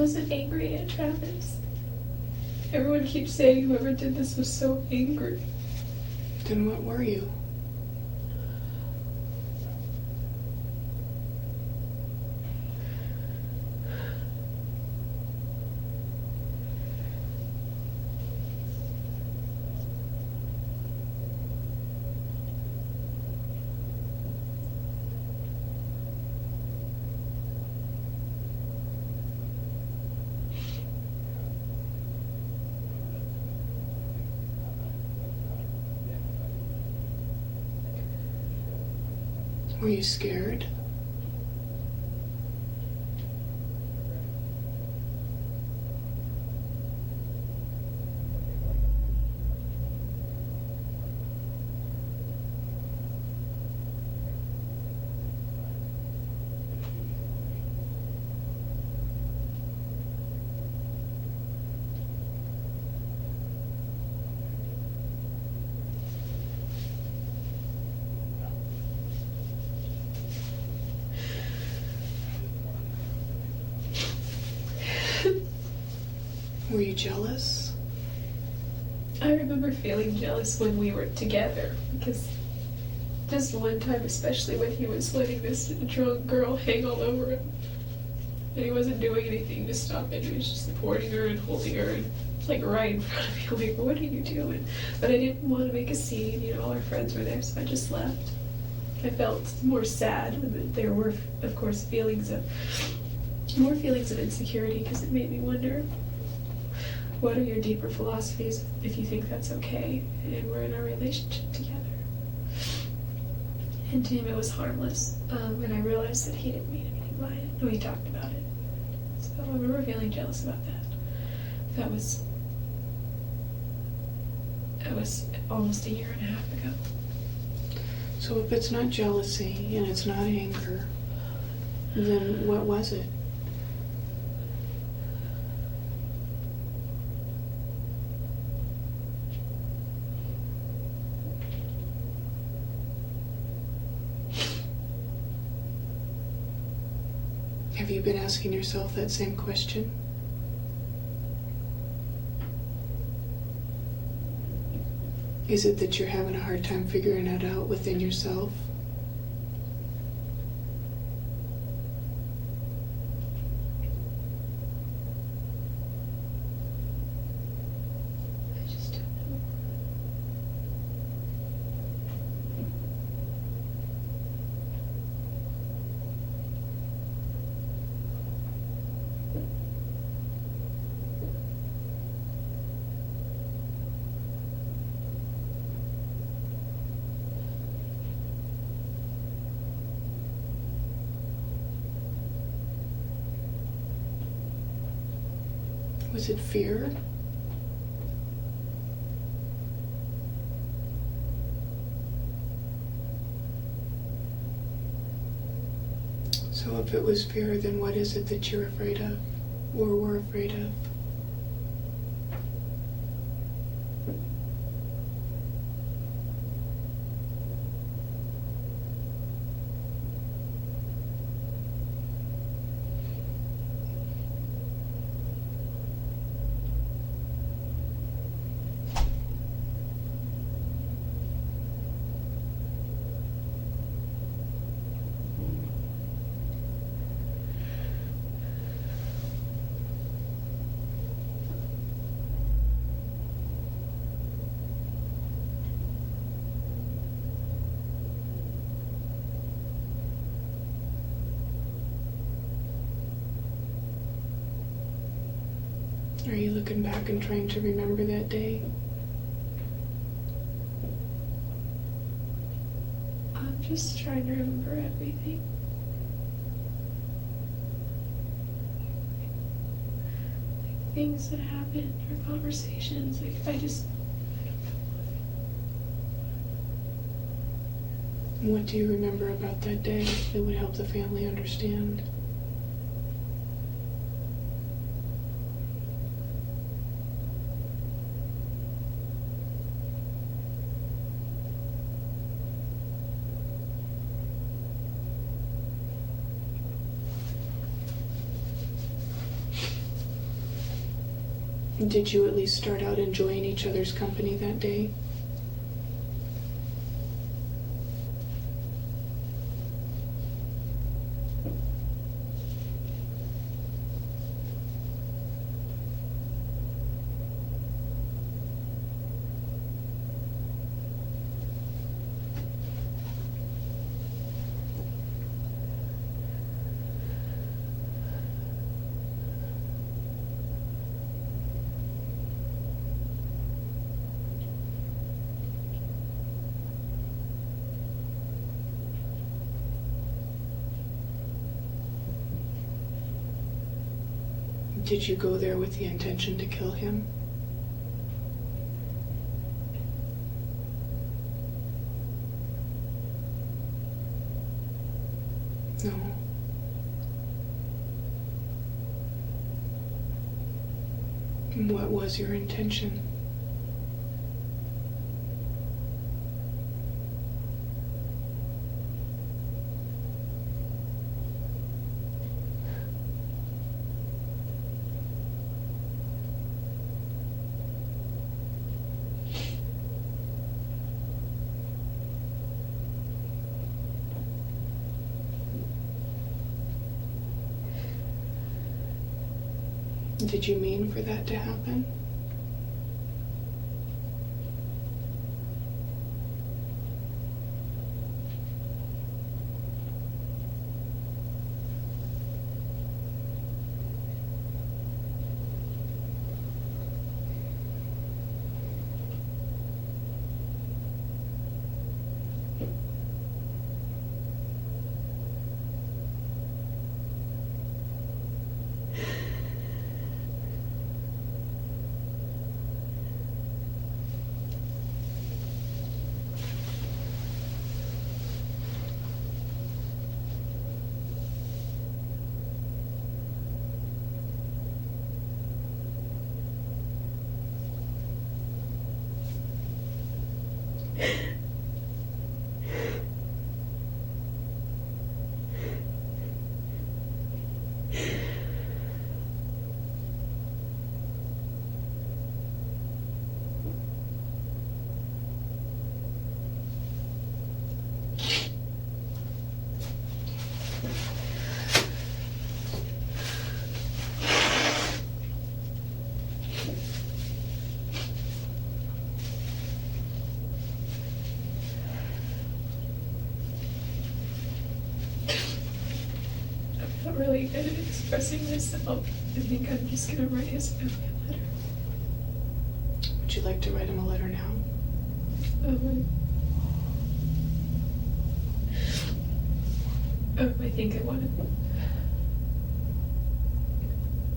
wasn't angry at Travis. Everyone keeps saying whoever did this was so angry. Then what were you? Were you scared? Were you jealous? I remember feeling jealous when we were together, because just one time, especially when he was letting this drunk girl hang all over him, and he wasn't doing anything to stop it. He was just supporting her and holding her, and like right in front of me. I'm like, what are you doing? But I didn't want to make a scene. You know, all our friends were there, so I just left. I felt more sad, but there were, of course, more feelings of insecurity, because it made me wonder, what are your deeper philosophies if you think that's okay and we're in a relationship together? And to him it was harmless, and I realized that he didn't mean anything by it, and we talked about it. So I remember feeling jealous about that. That was almost a year and a half ago. So if it's not jealousy and it's not anger, then what was it? Have you been asking yourself that same question? Is it that you're having a hard time figuring it out within yourself? I just don't know. Was it fear? So if it was fear, then what is it that you're afraid of or were afraid of? Are you looking back and trying to remember that day? I'm just trying to remember everything. Like, things that happened or conversations. Like, I don't know. What do you remember about that day that would help the family understand? Did you at least start out enjoying each other's company that day? Did you go there with the intention to kill him? No. What was your intention? Did you mean for that to happen? I'm not really good at expressing myself. I think I'm just gonna write his family a letter. Would you like to write him a letter now? I think I want to.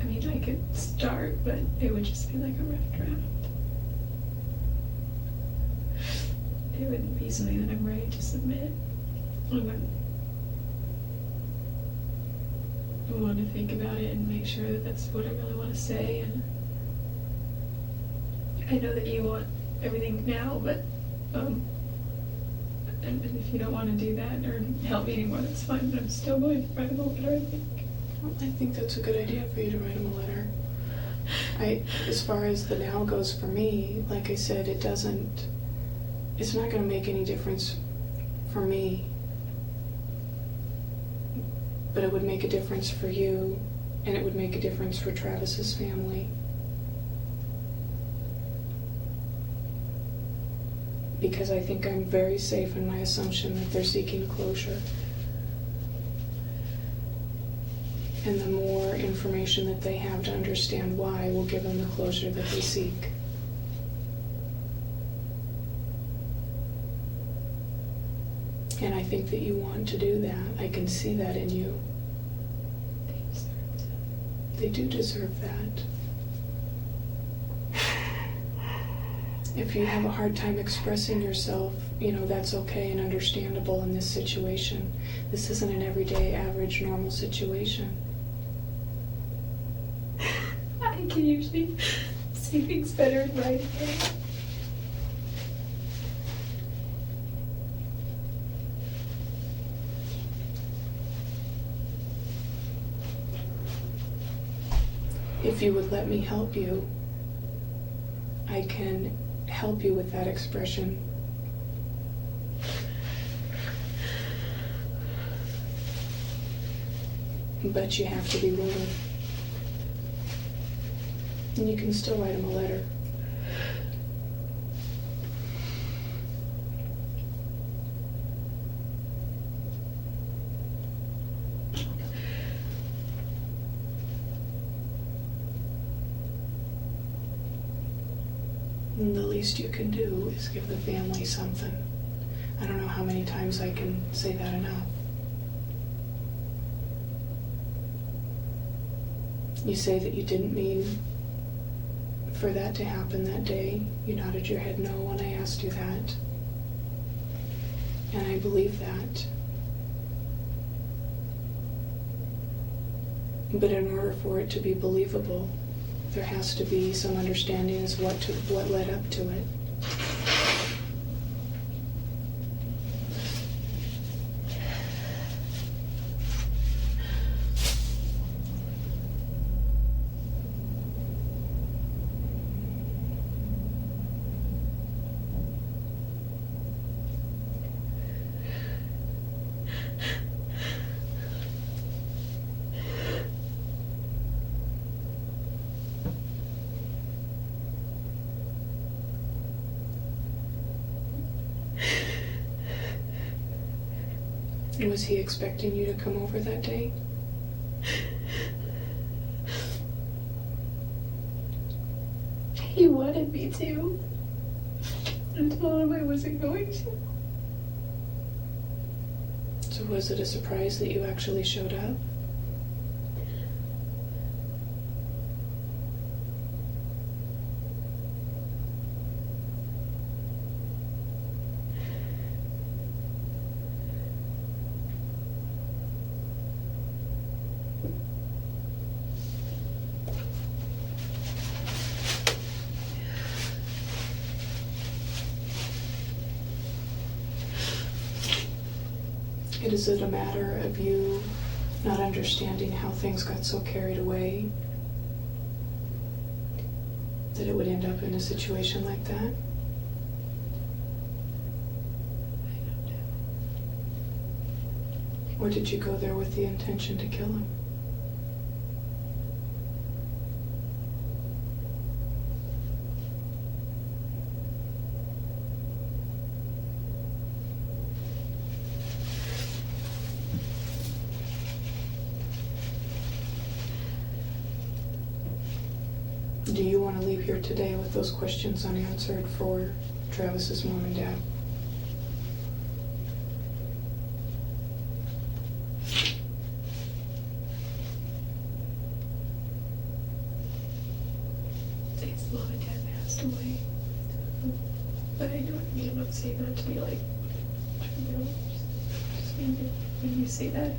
I mean, I could start, but it would just be like a rough draft. It wouldn't be something that I'm ready to submit. I wouldn't. I want to think about it and make sure that that's what I really want to say. And I know that you want everything now, but and if you don't want to do that or help me anymore, that's fine. But I'm still going to write him a letter, I think. Well, I think that's a good idea for you to write him a letter. As far as the now goes for me, like I said, it's not going to make any difference for me. But it would make a difference for you, and it would make a difference for Travis's family. Because I think I'm very safe in my assumption that they're seeking closure. And the more information that they have to understand why will give them the closure that they seek. And I think that you want to do that. I can see that in you. They deserve that. They do deserve that. If you have a hard time expressing yourself, that's okay and understandable in this situation. This isn't an everyday, average, normal situation. I can usually see things better in writing. If you would let me help you, I can help you with that expression. But you have to be willing. And you can still write him a letter. And the least you can do is give the family something. I don't know how many times I can say that enough. You say that you didn't mean for that to happen that day. You nodded your head no when I asked you that. And I believe that. But in order for it to be believable, there has to be some understanding as what led up to it. Was he expecting you to come over that day? He wanted me to. I told him I wasn't going to. So was it a surprise that you actually showed up? Is it a matter of you not understanding how things got so carried away that it would end up in a situation like that? I don't know. Or did you go there with the intention to kill him? Do you want to leave here today with those questions unanswered for Travis's mom and dad? His mom and dad passed away. But I know what you mean. I'm not saying that to be like, you know, just mean that when you say that,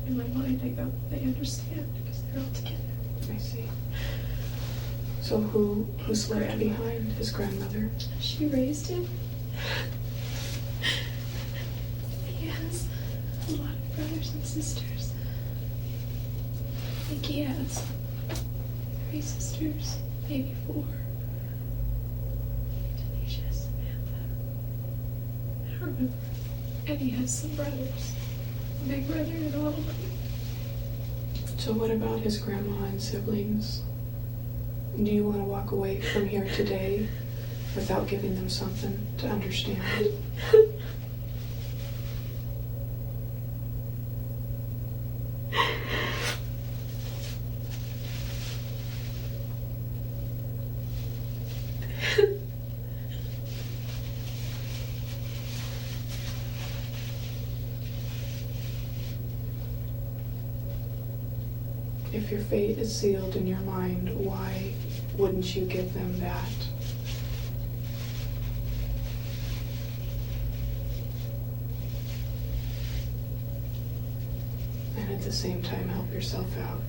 in my mind, I go, I understand because they're all together. I see. So who slept Grandma. behind? His grandmother? She raised him. He has a lot of brothers and sisters. I think he has 3 sisters, maybe 4. Tanisha, Samantha. I don't remember. And he has some brothers. A big brother and a little brother. So what about his grandma and siblings? Do you want to walk away from here today without giving them something to understand? If your fate is sealed in your mind, why wouldn't you give them that? And at the same time, help yourself out.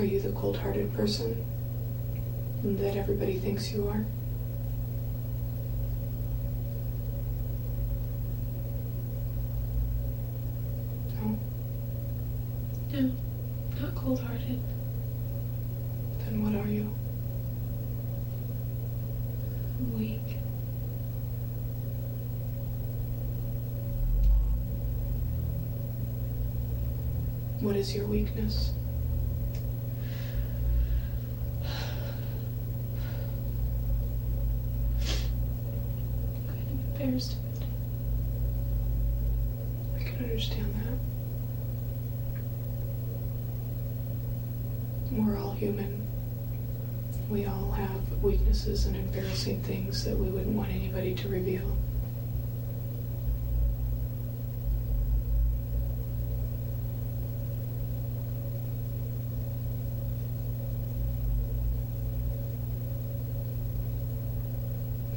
Are you the cold-hearted person that everybody thinks you are? No? No, not cold-hearted. Then what are you? I'm weak. What is your weakness? I'm kind of embarrassed of it. I can understand that. We're all human. We all have weaknesses and embarrassing things that we wouldn't want anybody to reveal.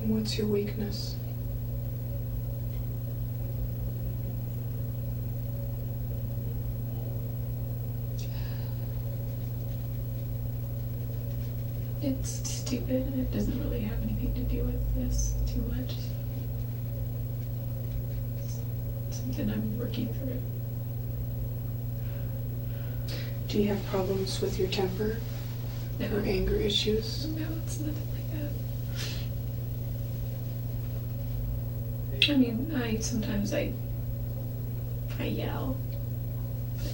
What's your weakness? It's stupid and it doesn't really have anything to do with this too much. It's something I'm working through. Do you have problems with your temper No. or anger issues? No, it's nothing like that. I mean, sometimes I yell, but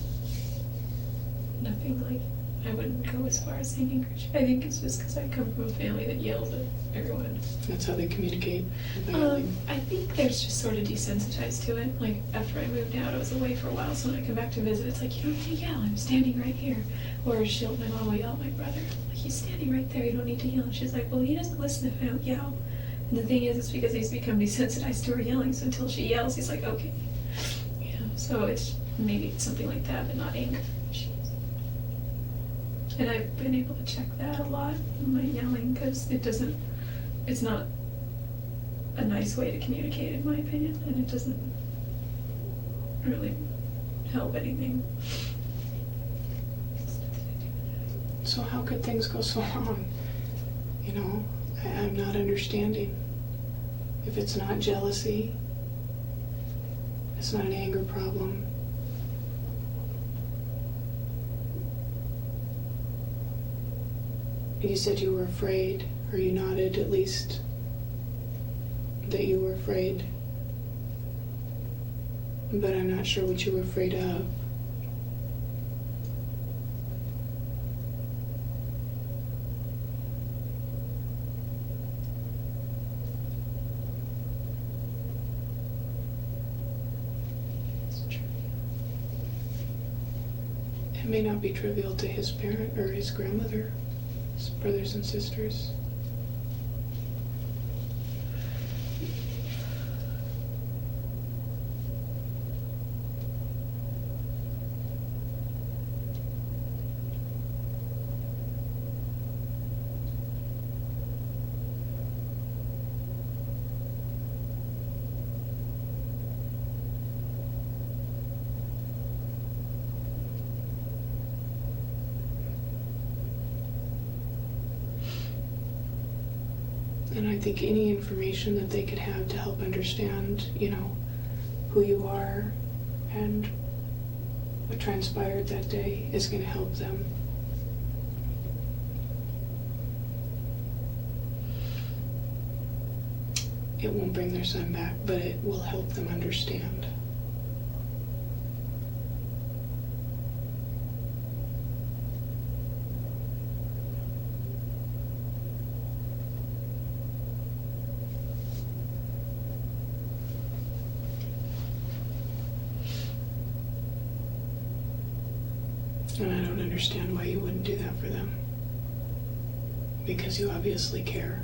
nothing like, I wouldn't go as far as saying angry. I think it's just because I come from a family that yells at everyone. That's how they communicate. By yelling. I think there's just sort of desensitized to it. Like, after I moved out, I was away for a while, so when I come back to visit, it's like, you don't need to yell, I'm standing right here. Or my mom will yell at my brother, like, he's standing right there, you don't need to yell. And she's like, well, he doesn't listen if I don't yell. And the thing is, it's because he's become desensitized to her yelling, so until she yells, he's like, okay. Yeah, so it's maybe something like that, but not anger. And I've been able to check that a lot in my yelling, because it's not a nice way to communicate, in my opinion, and it doesn't really help anything. So how could things go so wrong? You know, I'm not understanding. If it's not jealousy, it's not an anger problem. You said you were afraid, or you nodded at least that you were afraid. But I'm not sure what you were afraid of. It may not be trivial to his parent or his grandmother, his brothers and sisters. And I think any information that they could have to help understand, you know, who you are and what transpired that day is going to help them. It won't bring their son back, but it will help them understand. And I don't understand why you wouldn't do that for them. Because you obviously care.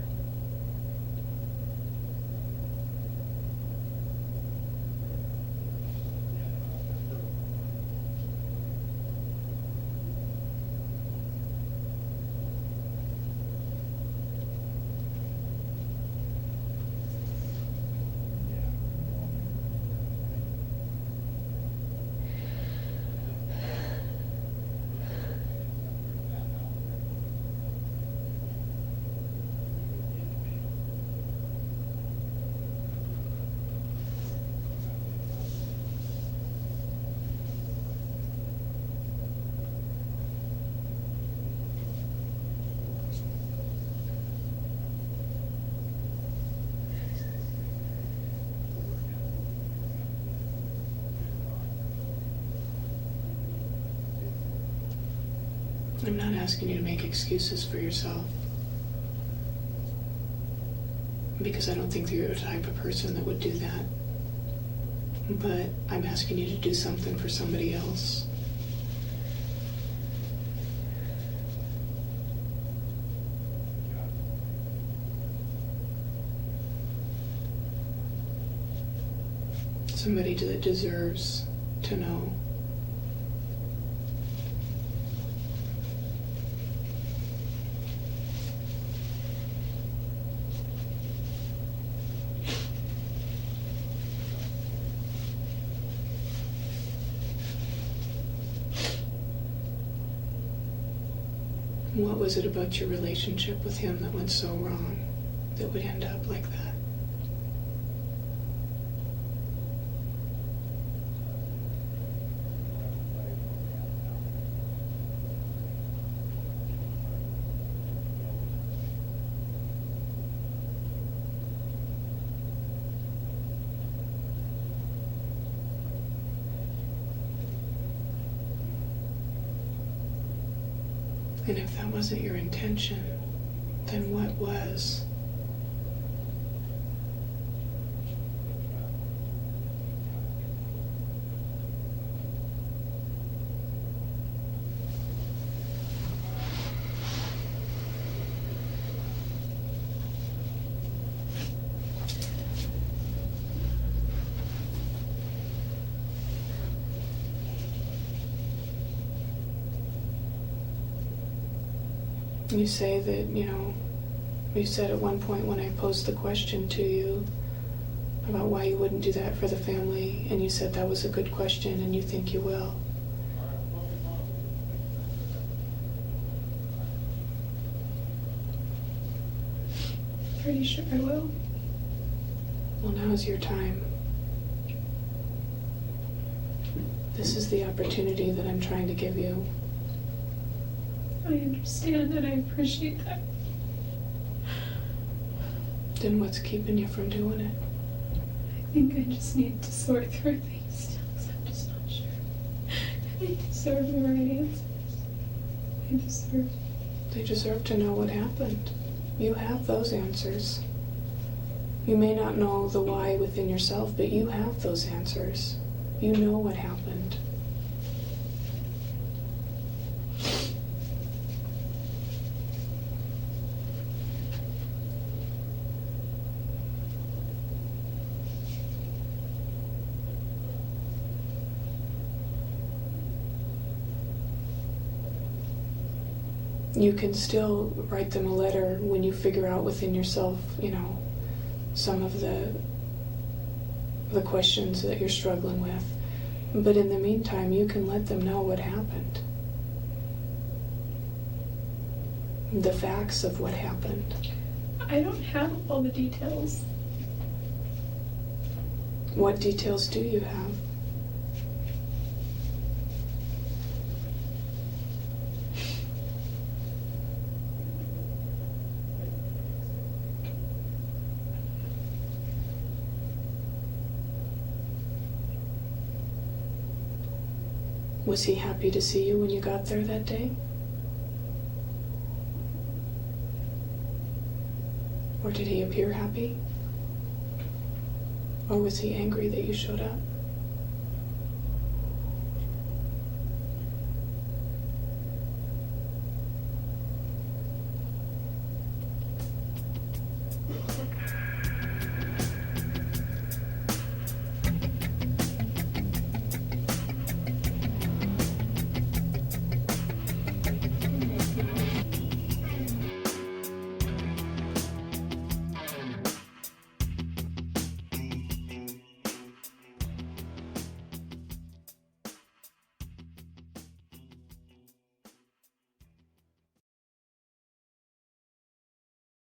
I'm not asking you to make excuses for yourself, because I don't think that you're the type of person that would do that. But I'm asking you to do something for somebody else. Somebody that deserves to know. What was it about your relationship with him that went so wrong, that would end up like that? And if that wasn't your intention, then what was? You say that, you said at one point when I posed the question to you about why you wouldn't do that for the family, and you said that was a good question and you think you will. Pretty sure I will. Well, now's your time. This is the opportunity that I'm trying to give you. I understand and I appreciate that. Then what's keeping you from doing it? I think I just need to sort through things still, because I'm just not sure. They deserve the right answers. They deserve to know what happened. You have those answers. You may not know the why within yourself, but you have those answers. You know what happened. You can still write them a letter when you figure out within yourself, some of the questions that you're struggling with. But in the meantime, you can let them know what happened. The facts of what happened. I don't have all the details. What details do you have? Was he happy to see you when you got there that day? Or did he appear happy? Or was he angry that you showed up?